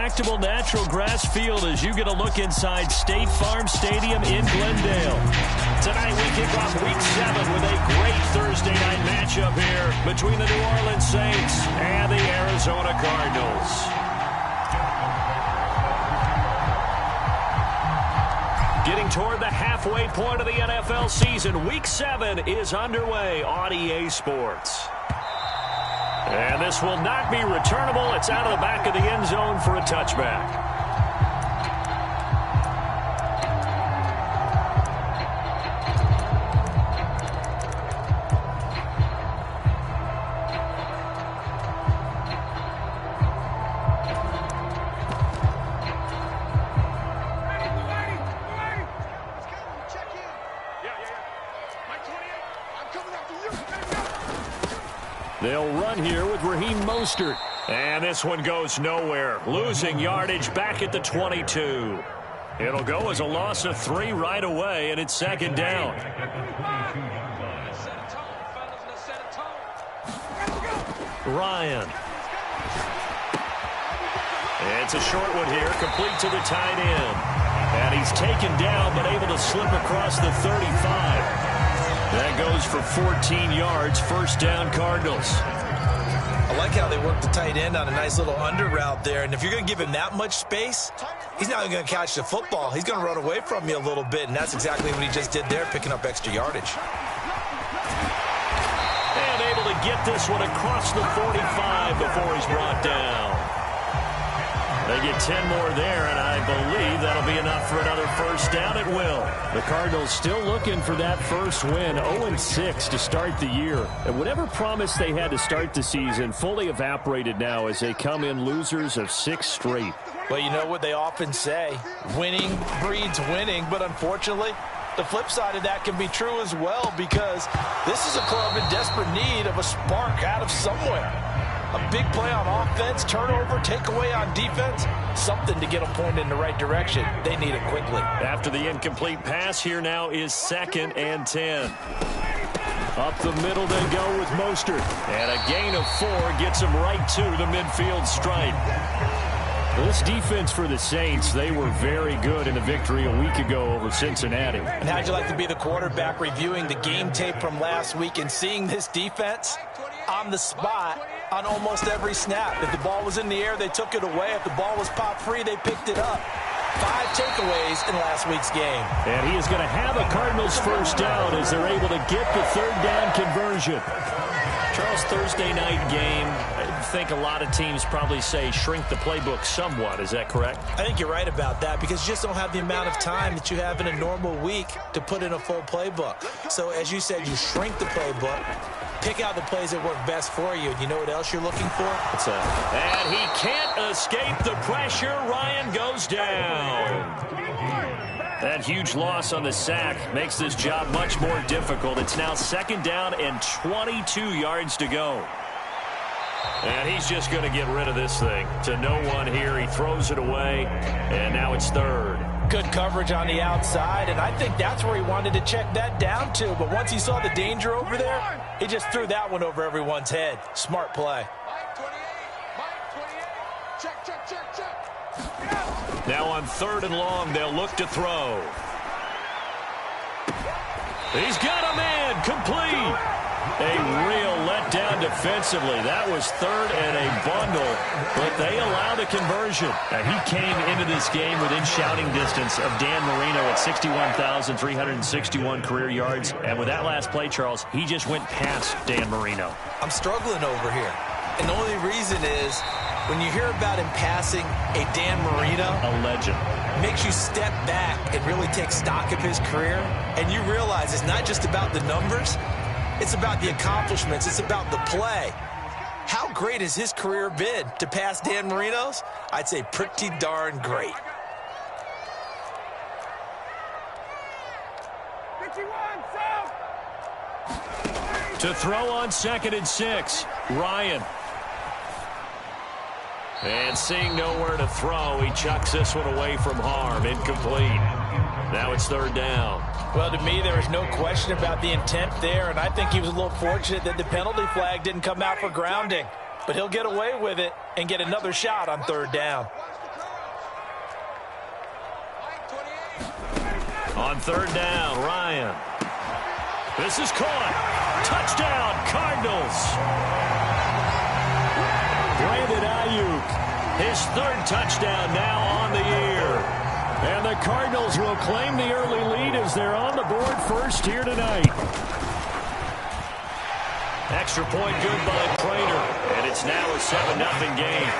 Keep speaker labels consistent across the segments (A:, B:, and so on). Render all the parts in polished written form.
A: tractable natural grass field as you get a look inside State Farm Stadium in Glendale. Tonight we kick off Week 7 with a great Thursday night matchup here between the New Orleans Saints and the Arizona Cardinals. Getting toward the halfway point of the NFL season, Week 7 is underway on EA Sports. And this will not be returnable. It's out of the back of the end zone for a touchback. They'll run here with Raheem Mostert. And this one goes nowhere. Losing yardage back at the 22. It'll go as a loss of 3 right away, and it's second down. Ryan. It's a short one here, complete to the tight end. And he's taken down, but able to slip across the 35. That goes for 14 yards, first down Cardinals.
B: I like how they work the tight end on a nice little under route there. And if you're going to give him that much space, he's not going to catch the football. He's going to run away from you a little bit, and that's exactly what he just did there, picking up extra yardage.
A: And able to get this one across the 45 before he's brought down. They get 10 more there, and I believe that'll be enough for another first down at will. The Cardinals still looking for that first win, 0-6 to start the year. And whatever promise they had to start the season fully evaporated now as they come in losers of 6 straight.
B: Well, you know what they often say, winning breeds winning, but unfortunately, the flip side of that can be true as well because this is a club in desperate need of a spark out of somewhere. A big play on offense, turnover, takeaway on defense, something to get them pointed in the right direction. They need it quickly.
A: After the incomplete pass, here now is 2nd and 10. Up the middle they go with Mostert. And a gain of 4 gets him right to the midfield stripe. This defense for the Saints, they were very good in the victory a week ago over Cincinnati.
B: And how'd you like to be the quarterback reviewing the game tape from last week and seeing this defense on the spot on almost every snap? If the ball was in the air, they took it away. If the ball was pop free, they picked it up. 5 takeaways in last week's game.
A: And he is going to have a Cardinals first down as they're able to get the 3rd down conversion. Charles, Thursday night game, I think a lot of teams probably say shrink the playbook somewhat. Is that correct?
B: I think you're right about that because you just don't have the amount of time that you have in a normal week to put in a full playbook. So as you said, you shrink the playbook, pick out the plays that work best for you. And you know what else you're looking for?
A: What's that? And he can't escape the pressure. Ryan goes down. That huge loss on the sack makes this job much more difficult. It's now 2nd down and 22 yards to go. And he's just going to get rid of this thing. To no one here. He throws it away, and now it's 3rd.
B: Good coverage on the outside, and I think that's where he wanted to check that down to. But once he saw the danger over there, he just threw that one over everyone's head. Smart play.
A: Now on 3rd and long, they'll look to throw. He's got a man, complete. A real letdown defensively. That was 3rd and a bundle, but they allow the conversion. Now, he came into this game within shouting distance of Dan Marino at 61,361 career yards. And with that last play, Charles, he just went past Dan Marino.
B: I'm struggling over here. And the only reason is when you hear about him passing a Dan Marino,
A: a legend,
B: makes you step back and really take stock of his career. And you realize it's not just about the numbers. It's about the accomplishments. It's about the play. How great has his career been? To pass Dan Marino's? I'd say pretty darn great.
A: To throw on 2nd and 6, Ryan. And seeing nowhere to throw, he chucks this one away from harm. Incomplete. Now it's 3rd down.
B: Well, to me, there is no question about the intent there, and I think he was a little fortunate that the penalty flag didn't come out for grounding. But he'll get away with it and get another shot on 3rd down.
A: On third down, Ryan. This is caught. Touchdown, Cardinals. Brandon Ayuk, his third touchdown now on the year. And the Cardinals will claim the early lead as they're on the board first here tonight. Extra point good by Prater. And it's now a 7-0 game.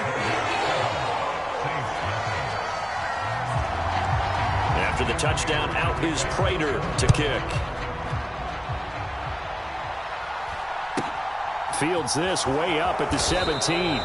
A: After the touchdown, out is Prater to kick. Fields this way up at the 17.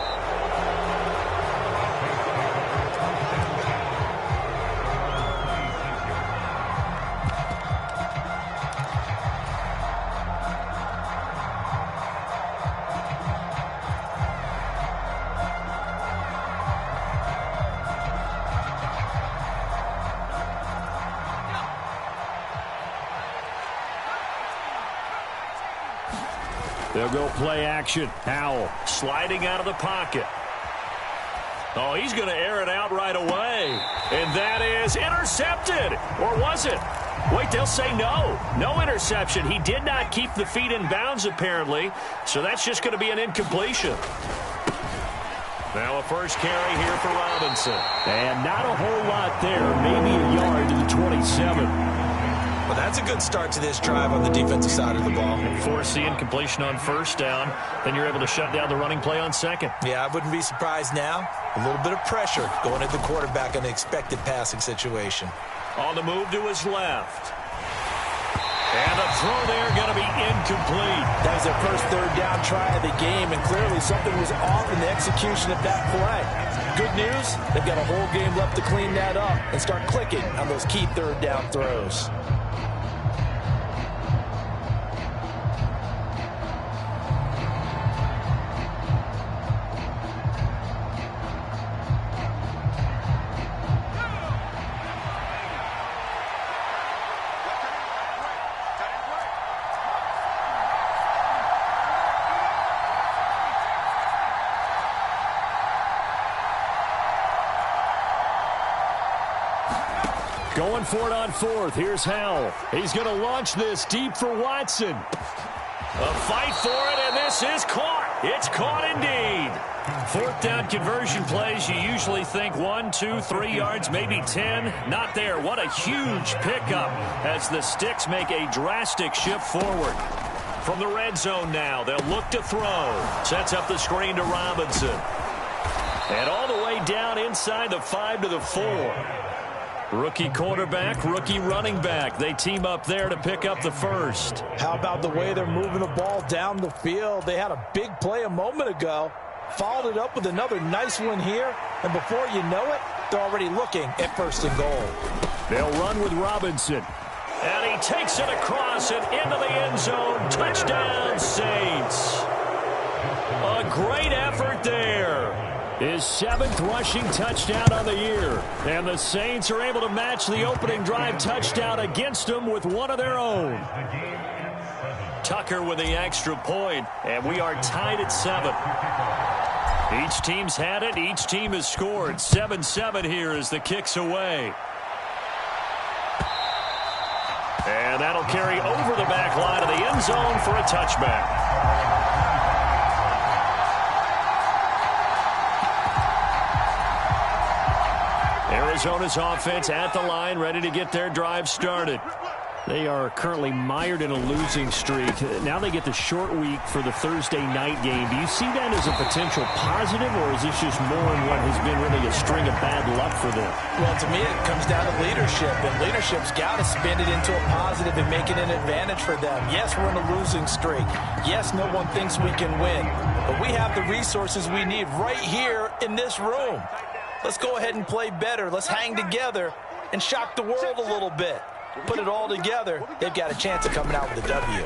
A: They'll go play action. Howell sliding out of the pocket. Oh, he's going to air it out right away. And that is intercepted. Or was it? Wait, they'll say no. No interception. He did not keep the feet in bounds, apparently. So that's just going to be an incompletion. Now a first carry here for Robinson. And not a whole lot there. Maybe a yard to the 27.
B: Well, that's a good start to this drive on the defensive side of the ball.
A: Force the incompletion on first down. Then you're able to shut down the running play on second.
B: Yeah, I wouldn't be surprised now. A little bit of pressure going at the quarterback in an expected passing situation.
A: On the move to his left. And the throw there going to be incomplete.
B: That was their first third down try of the game, and clearly something was off in the execution of that play. Good news, they've got a whole game left to clean that up and start clicking on those key third down throws.
A: Going for it on fourth. Here's Howell. He's going to launch this deep for Watson. A fight for it, and this is caught. It's caught indeed. Fourth down conversion plays, you usually think 1, 2, 3 yards, maybe 10. Not there. What a huge pickup as the Sticks make a drastic shift forward. From the red zone now, they'll look to throw. Sets up the screen to Robinson. And all the way down inside the 5 to the 4. Rookie quarterback, rookie running back. They team up there to pick up the first.
B: How about the way they're moving the ball down the field? They had a big play a moment ago. Followed it up with another nice one here. And before you know it, they're already looking at first and goal.
A: They'll run with Robinson. And he takes it across and into the end zone. Touchdown, Saints. A great effort there. His 7th rushing touchdown on the year. And the Saints are able to match the opening drive touchdown against them with one of their own. Tucker with the extra point, and we are tied at 7. Each team's had it. Each team has scored. 7-7 here as the kick's away. And that'll carry over the back line of the end zone for a touchback. Arizona's offense at the line, ready to get their drive started. They are currently mired in a losing streak. Now they get the short week for the Thursday night game. Do you see that as a potential positive, or is this just more in what has been really a string of bad luck for them?
B: Well, to me, it comes down to leadership, and leadership's got to spin it into a positive and make it an advantage for them. Yes, we're in a losing streak. Yes, no one thinks we can win, but we have the resources we need right here in this room. Let's go ahead and play better. Let's hang together and shock the world a little bit. Put it all together, they've got a chance of coming out with a W.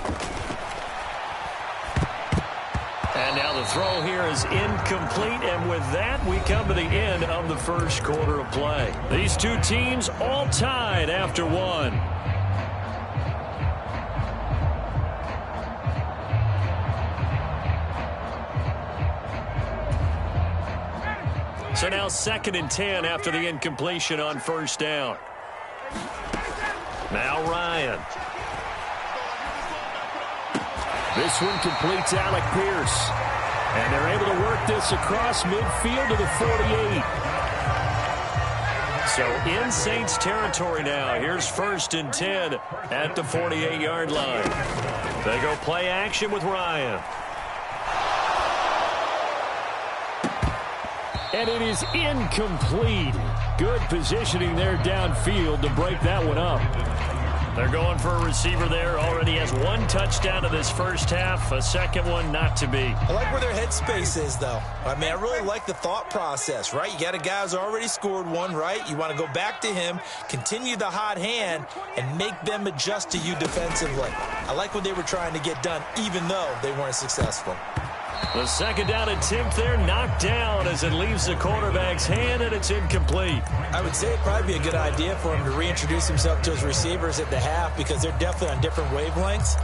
A: And now the throw here is incomplete, and with that, we come to the end of the first quarter of play. These two teams all tied after one. So now 2nd and 10 after the incompletion on first down. Now Ryan. This one completes Alec Pierce. And they're able to work this across midfield to the 48. So in Saints territory now. Here's 1st and 10 at the 48-yard line. They go play action with Ryan. And it is incomplete. Good positioning there downfield to break that one up. They're going for a receiver there. Already has 1 touchdown in this first half. A second one not to be.
B: I like where their headspace is, though. I mean, I really like the thought process, right? You got a guy who's already scored one, right? You want to go back to him, continue the hot hand, and make them adjust to you defensively. I like what they were trying to get done, even though they weren't successful.
A: The second down attempt there knocked down as it leaves the quarterback's hand, and it's incomplete.
B: I would say it'd probably be a good idea for him to reintroduce himself to his receivers at the half because they're definitely on different wavelengths.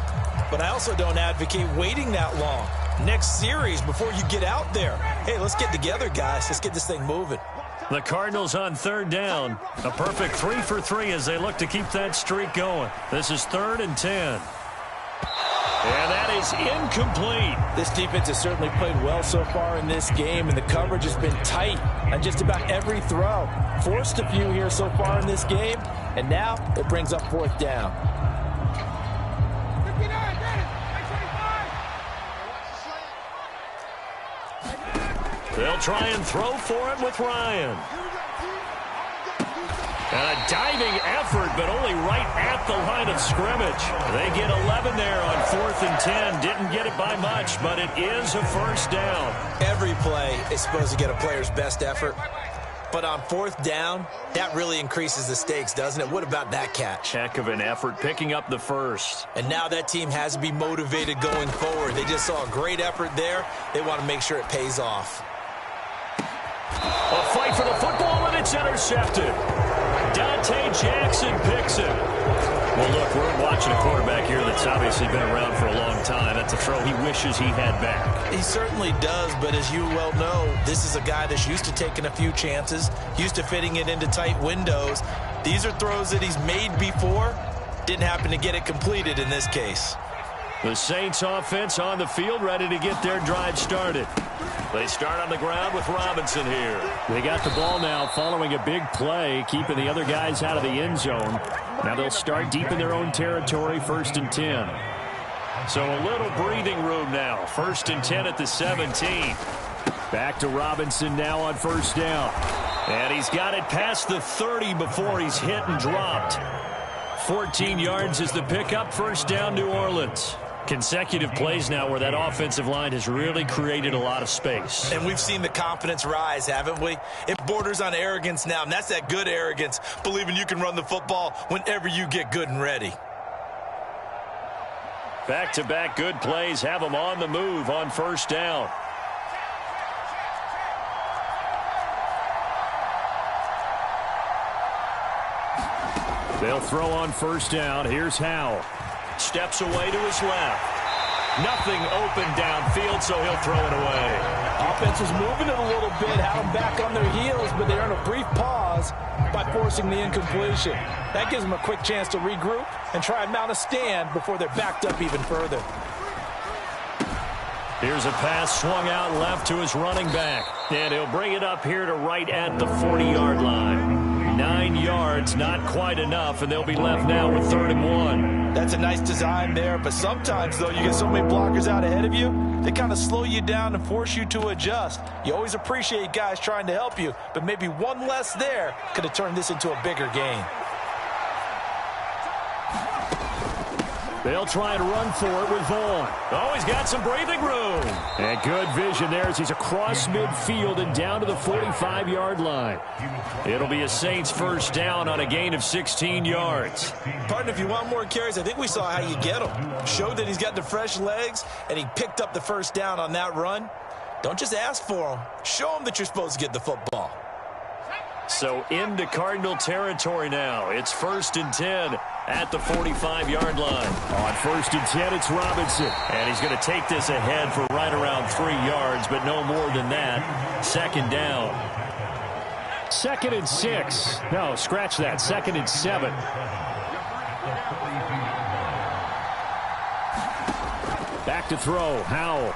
B: But I also don't advocate waiting that long. Next series before you get out there. Hey, let's get together, guys. Let's get this thing moving.
A: The Cardinals on 3rd down. A perfect 3 for 3 as they look to keep that streak going. This is 3rd and 10. And that is incomplete.
B: This defense has certainly played well so far in this game, and the coverage has been tight on just about every throw. Forced a few here so far in this game, and now it brings up 4th down.
A: They'll try and throw for it with Ryan. And a diving effort, but only right at the line of scrimmage. They get 11 there on 4th and 10. Didn't get it by much, but it is a first down.
B: Every play is supposed to get a player's best effort. But on 4th down, that really increases the stakes, doesn't it? What about that catch?
A: Heck of an effort, picking up the first.
B: And now that team has to be motivated going forward. They just saw a great effort there. They want to make sure it pays off.
A: A fight for the football, and it's intercepted. Dante Jackson picks it. Well, look, we're watching a quarterback here that's obviously been around for a long time. That's a throw he wishes he had back.
B: He certainly does, but as you well know, this is a guy that's used to taking a few chances, used to fitting it into tight windows. These are throws that he's made before. Didn't happen to get it completed in this case.
A: The Saints offense on the field, ready to get their drive started. They start on the ground with Robinson here. They got the ball now following a big play, keeping the other guys out of the end zone. Now they'll start deep in their own territory, 1st and 10. So a little breathing room now. 1st and 10 at the 17. Back to Robinson now on 1st down. And he's got it past the 30 before he's hit and dropped. 14 yards is the pickup. 1st down, New Orleans. Consecutive plays now where that offensive line has really created a lot of space.
B: And we've seen the confidence rise, haven't we? It borders on arrogance now, and that's that good arrogance, believing you can run the football whenever you get good and ready.
A: Back-to-back good plays have them on the move on 1st down. They'll throw on 1st down. Here's Howe. Steps away to his left. Nothing open downfield, so he'll throw it away.
B: Offense is moving it a little bit, have them back on their heels, but they're in a brief pause by forcing the incompletion. That gives them a quick chance to regroup and try and mount a stand before they're backed up even further.
A: Here's a pass swung out left to his running back. And he'll bring it up here to right at the 40-yard line. 9 yards, not quite enough, and they'll be left now with 3rd and 1.
B: That's a nice design there, but sometimes, though, you get so many blockers out ahead of you, they kind of slow you down and force you to adjust. You always appreciate guys trying to help you, but maybe one less there could have turned this into a bigger game.
A: They'll try and run for it with Vaughn. Oh, he's got some breathing room. And good vision there as he's across midfield and down to the 45-yard line. It'll be a Saints 1st down on a gain of 16 yards.
B: Partner, if you want more carries, I think we saw how you get them. Showed that he's got the fresh legs, and he picked up the 1st down on that run. Don't just ask for them. Show them that you're supposed to get the football.
A: So into Cardinal territory now. It's 1st and 10 at the 45-yard line. On 1st and 10, it's Robinson. And he's going to take this ahead for right around 3 yards, but no more than that. 2nd down. 2nd and 6. No, scratch that. 2nd and 7. Back to throw. Howell.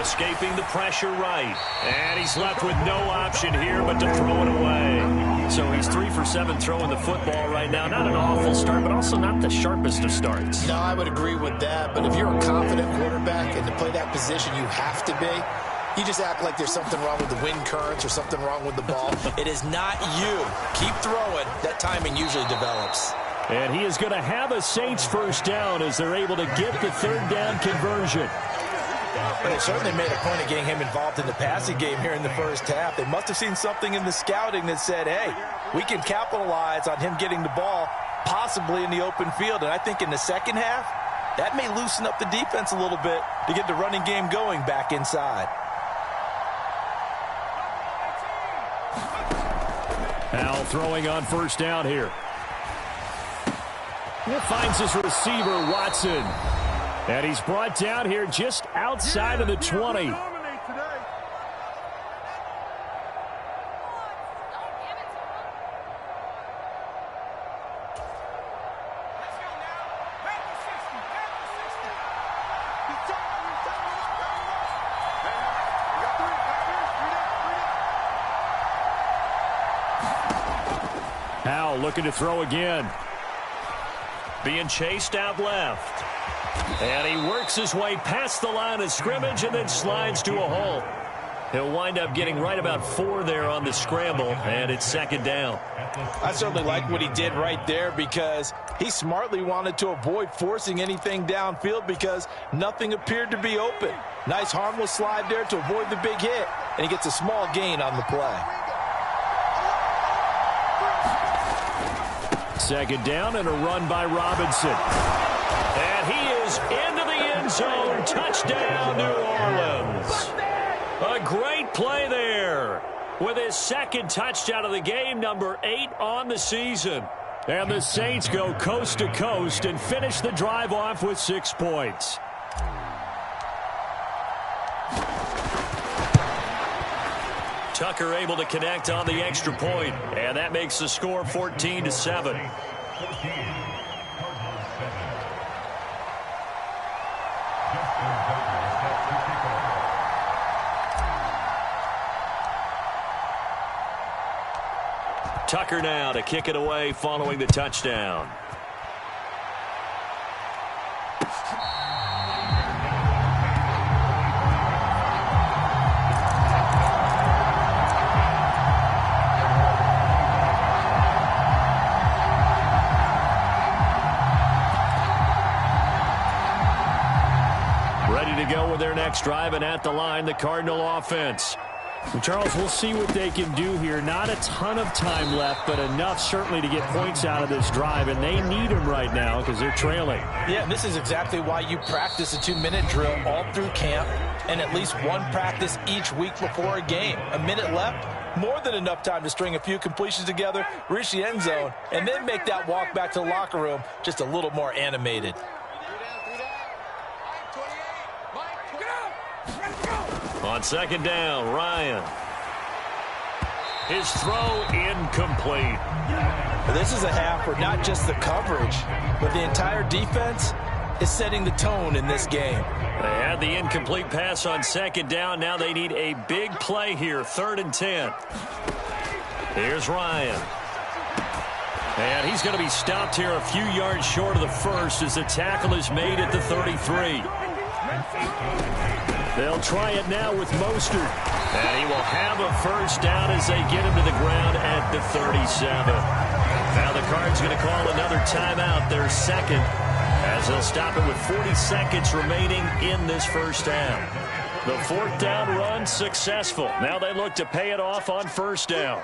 A: Escaping the pressure right. And he's left with no option here but to throw it away. So he's 3 for 7 throwing the football right now. Not an awful start, but also not the sharpest of starts.
B: No, I would agree with that. But if you're a confident quarterback and to play that position, you have to be. You just act like there's something wrong with the wind currents or something wrong with the ball. It is not you. Keep throwing. That timing usually develops.
A: And he is going to have a Saints first down as they're able to get the 3rd down conversion.
B: But they certainly made a point of getting him involved in the passing game here in the first half. They must have seen something in the scouting that said, hey, we can capitalize on him getting the ball possibly in the open field. And I think in the second half, that may loosen up the defense a little bit to get the running game going back inside.
A: Howell throwing on first down here. He finds his receiver, Watson. And he's brought down here just outside of the 20. Howell looking to throw again. Being chased out left. And he works his way past the line of scrimmage and then slides to a hole. He'll wind up getting right about 4 there on the scramble, and it's 2nd down.
B: I certainly like what he did right there because he smartly wanted to avoid forcing anything downfield because nothing appeared to be open. Nice harmless slide there to avoid the big hit, and he gets a small gain on the play.
A: 2nd down and a run by Robinson. And he is into the end zone. Touchdown, New Orleans. A great play there with his 2nd touchdown of the game, number 8 on the season. And the Saints go coast to coast and finish the drive off with 6 points. Tucker able to connect on the extra point, and that makes the score 14-7. Tucker now to kick it away following the touchdown. Ready to go with their next drive, and at the line, the Cardinal offense. And Charles, we'll see what they can do here. Not a ton of time left, but enough certainly to get points out of this drive, and they need them right now because they're trailing.
B: Yeah, and this is exactly why you practice a 2-minute drill all through camp and at least one practice each week before a game. A minute left, more than enough time to string a few completions together, reach the end zone, and then make that walk back to the locker room just a little more animated.
A: On 2nd down, Ryan. His throw incomplete.
B: This is a half where not just the coverage, but the entire defense is setting the tone in this game.
A: They had the incomplete pass on 2nd down. Now they need a big play here, 3rd and 10. Here's Ryan. And he's going to be stopped here a few yards short of the first as the tackle is made at the 33. They'll try it now with Mostert. And he will have a first down as they get him to the ground at the 37. Now the Cards going to call another timeout, their 2nd, as they'll stop it with 40 seconds remaining in this first half. The 4th down run successful. Now they look to pay it off on 1st down.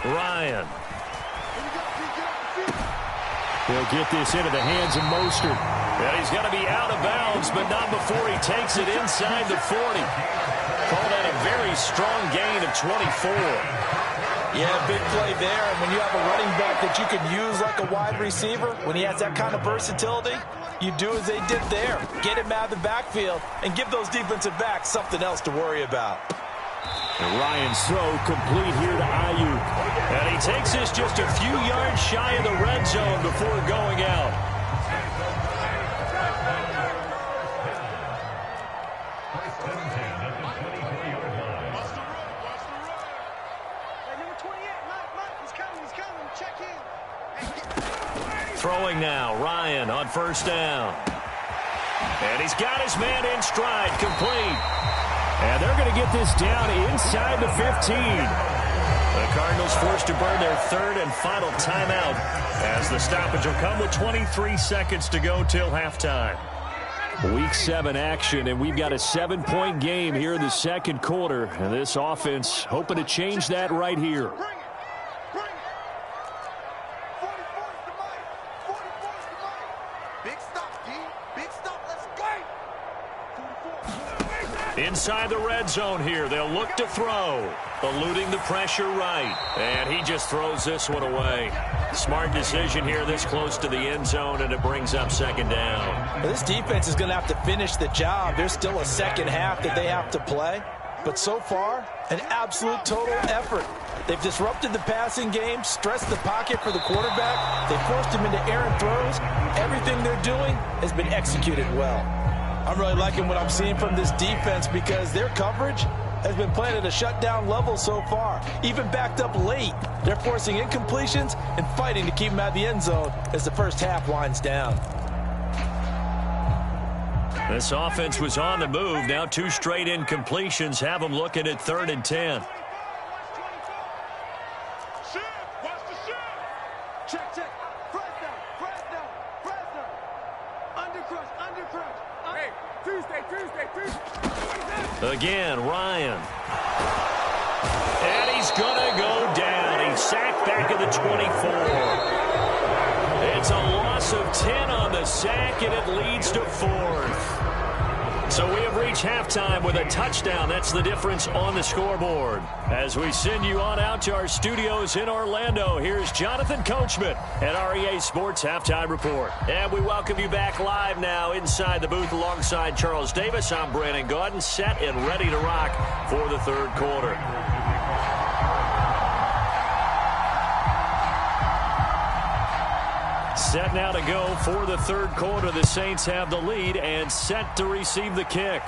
A: Ryan. He'll get this into the hands of Mostert. And he's going to be out of bounds, but not before he takes it inside the 40. Call that a very strong gain of 24.
B: Yeah, big play there. And when you have a running back that you can use like a wide receiver, when he has that kind of versatility, you do as they did there. Get him out of the backfield and give those defensive backs something else to worry about.
A: And Ryan's throw complete here to Ayuk. And he takes this just a few yards shy of the red zone before going out. Throwing now, Ryan on first down. And he's got his man in stride, complete. And they're going to get this down inside the 15. The Cardinals forced to burn their third and final timeout as the stoppage will come with 23 seconds to go till halftime. Week 7 action, and we've got a 7-point game here in the second quarter. And this offense hoping to change that right here. Inside the red zone here. They'll look to throw. Eluding the pressure right. And he just throws this one away. Smart decision here this close to the end zone, and it brings up second down.
B: This defense is going to have to finish the job. There's still a second half that they have to play. But so far, an absolute total effort. They've disrupted the passing game, stressed the pocket for the quarterback. They forced him into errant throws. Everything they're doing has been executed well. I'm really liking what I'm seeing from this defense because their coverage has been playing at a shutdown level so far. Even backed up late, they're forcing incompletions and fighting to keep them out of the end zone as the first half winds down.
A: This offense was on the move. Now 2 straight incompletions have them looking at 3rd and 10. Again, Ryan. And he's going to go down. He's sacked back at the 24. It's a loss of 10 on the sack, and it leads to 4th. So we have reached halftime with a touchdown. That's the difference on the scoreboard. As we send you on out to our studios in Orlando, here's Jonathan Coachman at REA Sports Halftime Report. And we welcome you back live now inside the booth alongside Charles Davis. I'm Brandon Gaudin, set and ready to rock for the third quarter. Set now to go for the third quarter. The Saints have the lead and set to receive the kick.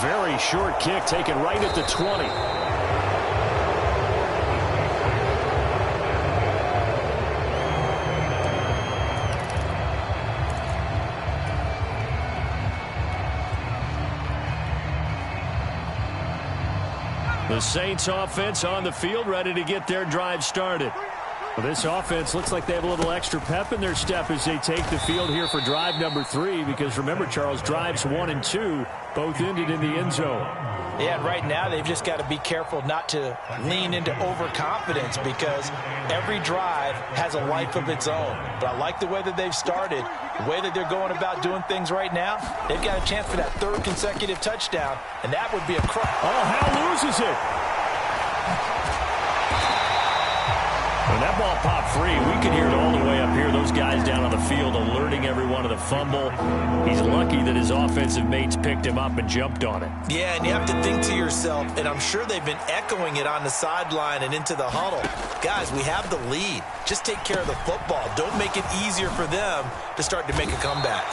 A: Very short kick taken right at the 20. The Saints offense on the field, ready to get their drive started. Well, this offense looks like they have a little extra pep in their step as they take the field here for drive number 3, because remember, Charles, drives 1 and 2 both ended in the end zone.
B: Yeah, and right now they've just got to be careful not to lean into overconfidence because every drive has a life of its own. But I like the way that they've started, the way that they're going about doing things right now. They've got a chance for that 3rd consecutive touchdown, and that would be a crush.
A: Oh, Hal loses it. When that ball popped free, we could hear it all the way up here. Those guys down on the field alerting everyone of the fumble. He's lucky that his offensive mates picked him up and jumped on it.
B: Yeah, and you have to think to yourself, and I'm sure they've been echoing it on the sideline and into the huddle. Guys, we have the lead. Just take care of the football. Don't make it easier for them to start to make a comeback.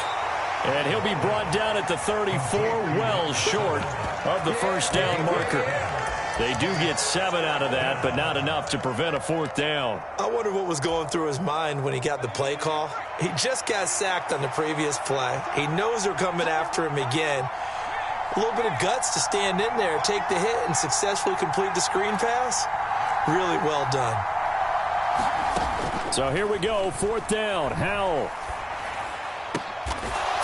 A: And he'll be brought down at the 34, well short of the first down marker. They do get 7 out of that, but not enough to prevent a 4th down.
B: I wonder what was going through his mind when he got the play call. He just got sacked on the previous play. He knows they're coming after him again. A little bit of guts to stand in there, take the hit, and successfully complete the screen pass. Really well done.
A: So here we go, 4th down. Howell.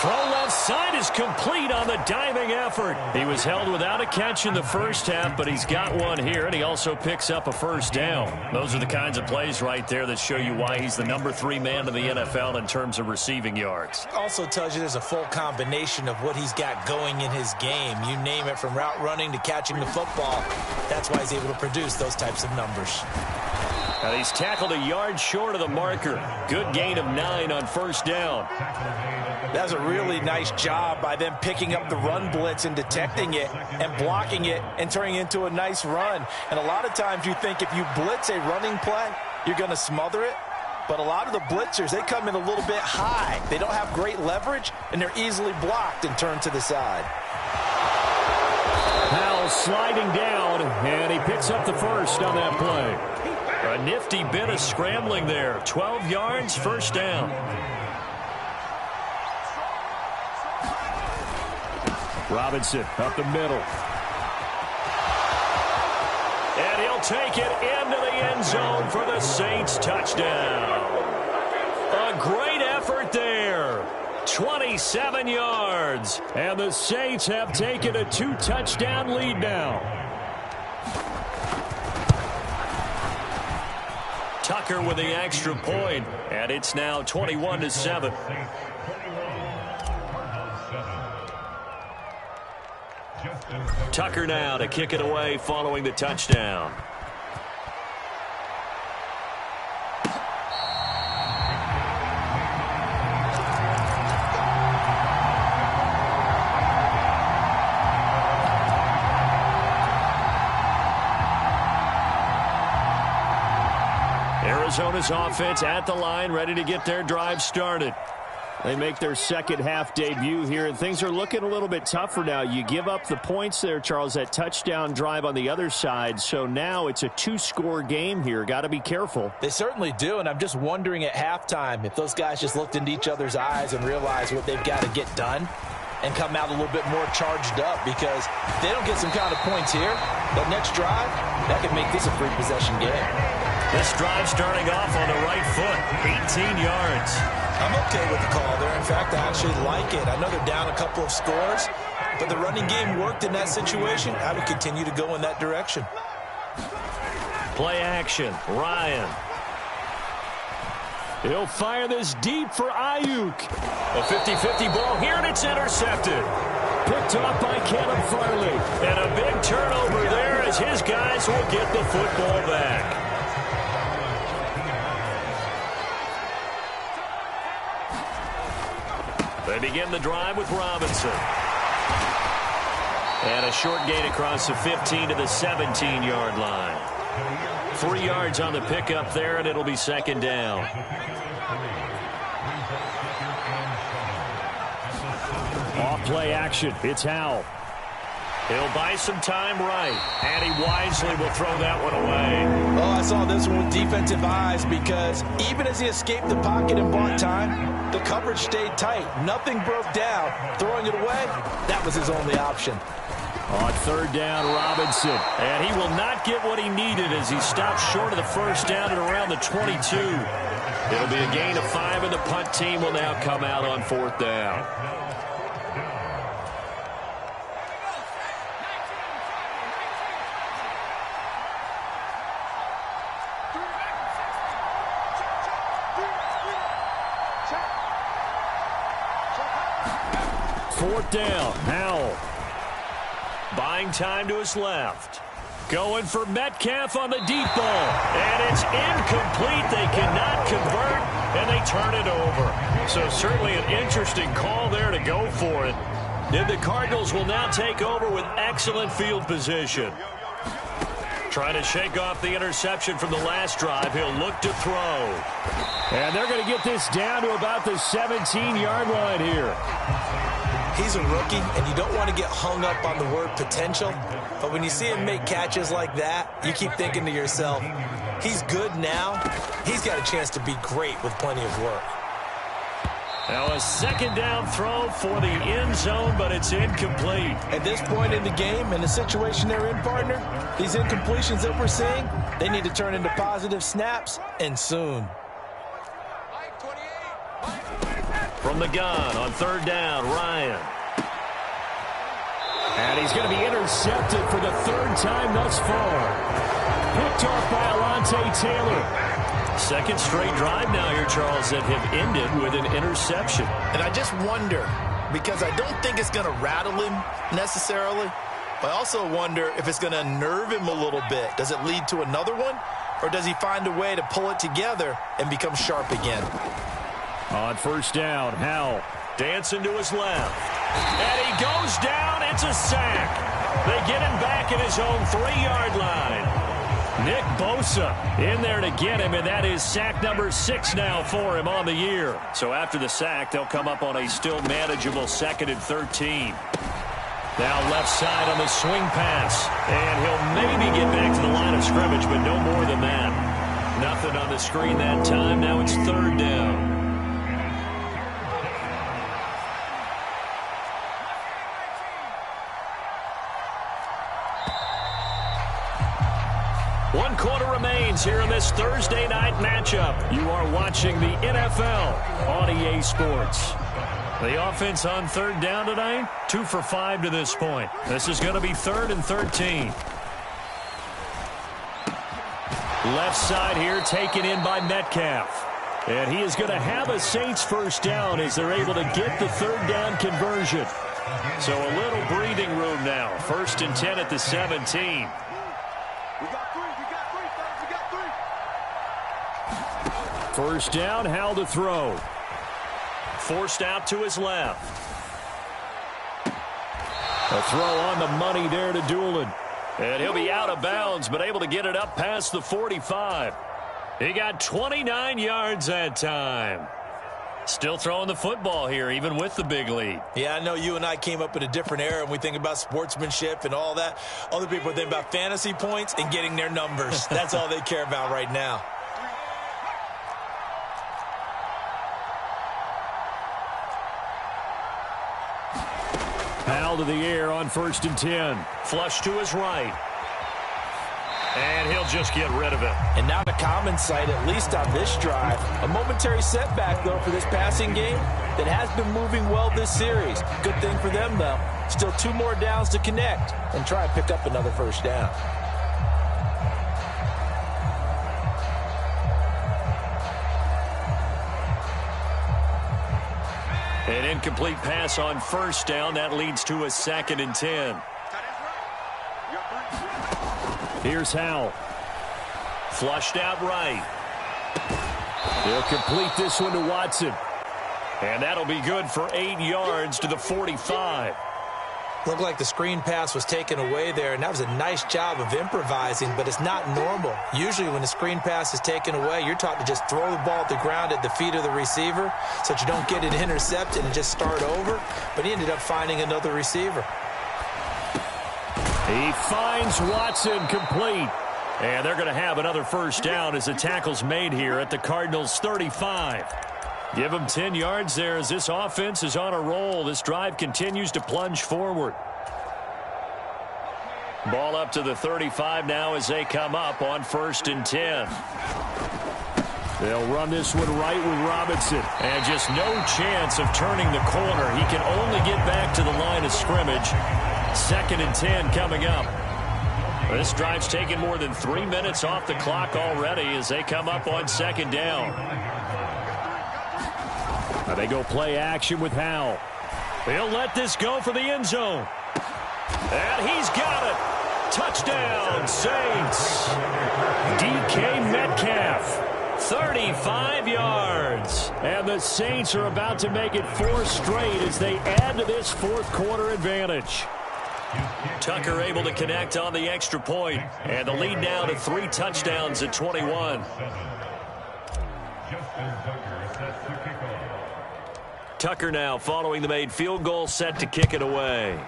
A: Throw left side is complete on the diving effort. He was held without a catch in the first half, but he's got one here, and he also picks up a first down. Those are the kinds of plays right there that show you why he's the number 3 man in the NFL in terms of receiving yards.
B: Also tells you there's a full combination of what he's got going in his game. You name it, from route running to catching the football. That's why he's able to produce those types of numbers.
A: And he's tackled a yard short of the marker. Good gain of 9 on first down.
B: That was a really nice job by them picking up the run blitz and detecting it and blocking it and turning it into a nice run. And a lot of times you think if you blitz a running play, you're going to smother it. But a lot of the blitzers, they come in a little bit high. They don't have great leverage, and they're easily blocked and turned to the side.
A: Powell sliding down, and he picks up the first on that play. A nifty bit of scrambling there. 12 yards, first down. Robinson up the middle. And he'll take it into the end zone for the Saints touchdown. A great effort there. 27 yards. And the Saints have taken a 2-touchdown lead now. Tucker with the extra point, and it's now 21-7. Tucker now to kick it away following the touchdown. Arizona's offense at the line, ready to get their drive started. They make their second half debut here, and things are looking a little bit tougher now. You give up the points there, Charles, that touchdown drive on the other side. So now it's a 2-score game here. Got to be careful.
B: They certainly do, and I'm just wondering at halftime if those guys just looked into each other's eyes and realized what they've got to get done and come out a little bit more charged up, because if they don't get some kind of points here, that next drive, that could make this a free possession game.
A: This drive starting off on the right foot, 18 yards.
B: I'm okay with the call there. In fact, I actually like it. I know they're down a couple of scores, but the running game worked in that situation. I would continue to go in that direction.
A: Play action, Ryan. He'll fire this deep for Ayuk. A 50-50 ball here, and it's intercepted. Picked off by Caleb Farley. And a big turnover there as his guys will get the football back. They begin the drive with Robinson. And a short gain across the 15 to the 17-yard line. 3 yards on the pickup there, and it'll be second down. Off play action. It's Howell. He'll buy some time right, and he wisely will throw that one away.
B: Oh, I saw this one with defensive eyes, because even as he escaped the pocket and bought time, the coverage stayed tight. Nothing broke down. Throwing it away, that was his only option.
A: On third down, Robinson. And he will not get what he needed as he stops short of the first down at around the 22. It'll be a gain of 5, and the punt team will now come out on fourth down. Fourth down, Howell. Buying time to his left. Going for Metcalf on the deep ball. And it's incomplete. They cannot convert, and they turn it over. So certainly an interesting call there to go for it. And the Cardinals will now take over with excellent field position. Trying to shake off the interception from the last drive. He'll look to throw. And they're going to get this down to about the 17-yard line here.
B: He's a rookie, and you don't want to get hung up on the word potential. But when you see him make catches like that, you keep thinking to yourself, he's good now. He's got a chance to be great with plenty of work.
A: Now a second down throw for the end zone, but it's incomplete.
B: At this point in the game, in the situation they're in, partner, these incompletions that we're seeing, they need to turn into positive snaps, and soon.
A: From the gun on third down, Ryan. And he's going to be intercepted for the third time thus far. Picked off by Alontae Taylor. Second straight drive now here, Charles, that have ended with an interception.
C: And I just wonder, because I don't think it's going to rattle him necessarily, but I also wonder if it's going to unnerve him a little bit. Does it lead to another one, or does he find a way to pull it together and become sharp again?
A: On first down, Howell. Dancing to his left. And he goes down. It's a sack. They get him back at his own 3-yard line. Nick Bosa in there to get him, and that is sack number 6 now for him on the year. So after the sack, they'll come up on a still manageable 2nd and 13. Now left side on the swing pass, and he'll maybe get back to the line of scrimmage, but no more than that. Nothing on the screen that time. Now it's 3rd down. One quarter remains here in this Thursday night matchup. You are watching the NFL on EA Sports. The offense on 3rd down tonight, 2 for 5 to this point. This is going to be 3rd and 13. Left side here taken in by Metcalf. And he is going to have a Saints first down as they're able to get the 3rd down conversion. So a little breathing room now. 1st and 10 at the 17. First down, Howell to throw. Forced out to his left. A throw on the money there to Doolin. And he'll be out of bounds, but able to get it up past the 45. He got 29 yards that time. Still throwing the football here, even with the big lead.
C: Yeah, I know you and I came up in a different era, and we think about sportsmanship and all that. Other people think about fantasy points and getting their numbers. That's all they care about right now.
A: Howell to the air on 1st and 10. Flush to his right. And he'll just get rid of it.
B: And now the common sight, at least on this drive. A momentary setback, though, for this passing game that has been moving well this series. Good thing for them, though. Still 2 more downs to connect and try and pick up another first down.
A: An incomplete pass on 1st down. That leads to a 2nd and 10. Here's Howell. Flushed out right. He'll complete this one to Watson. And that'll be good for 8 yards to the 45.
B: Looked like the screen pass was taken away there, and that was a nice job of improvising, but it's not normal. Usually when the screen pass is taken away, you're taught to just throw the ball at the ground at the feet of the receiver so that you don't get it intercepted and just start over, but he ended up finding another receiver.
A: He finds Watson complete, and they're going to have another first down as the tackle's made here at the Cardinals' 35. Give them 10 yards there as this offense is on a roll. This drive continues to plunge forward. Ball up to the 35 now as they come up on 1st and 10. They'll run this one right with Robinson. And just no chance of turning the corner. He can only get back to the line of scrimmage. 2nd and 10 coming up. This drive's taken more than 3 minutes off the clock already as they come up on 2nd down. Now they go play action with Howell. He'll let this go for the end zone. And he's got it. Touchdown, Saints. DK Metcalf, 35 yards. And the Saints are about to make it 4 straight as they add to this 4th quarter advantage. Tucker able to connect on the extra point. And the lead now to 3 touchdowns at 21. Tucker now following the made field goal, set to kick it away.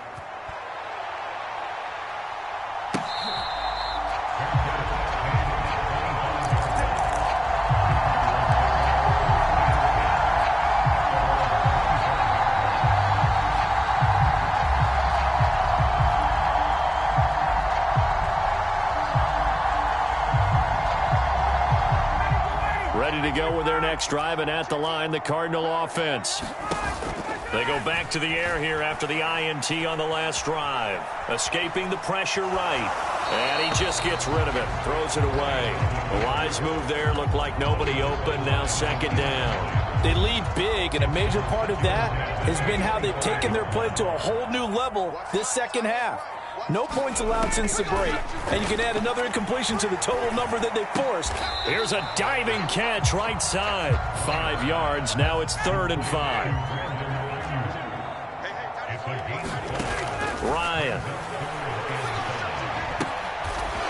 A: Ready to go with their next drive, and at the line, the Cardinal offense. They go back to the air here after the INT on the last drive. Escaping the pressure right. And he just gets rid of it. Throws it away. A wise move there. Looked like nobody open. Now 2nd down.
B: They lead big, and a major part of that has been how they've taken their play to a whole new level this second half. No points allowed since the break, and you can add another incompletion to the total number that they forced.
A: Here's a diving catch right side. 5 yards. Now it's 3rd and 5.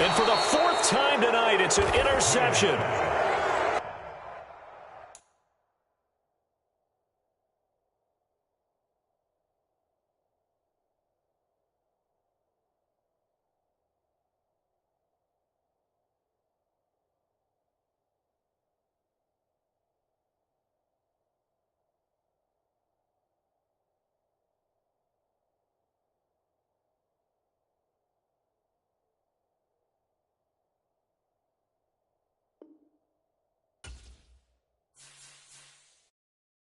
A: And for the fourth time tonight, it's an interception.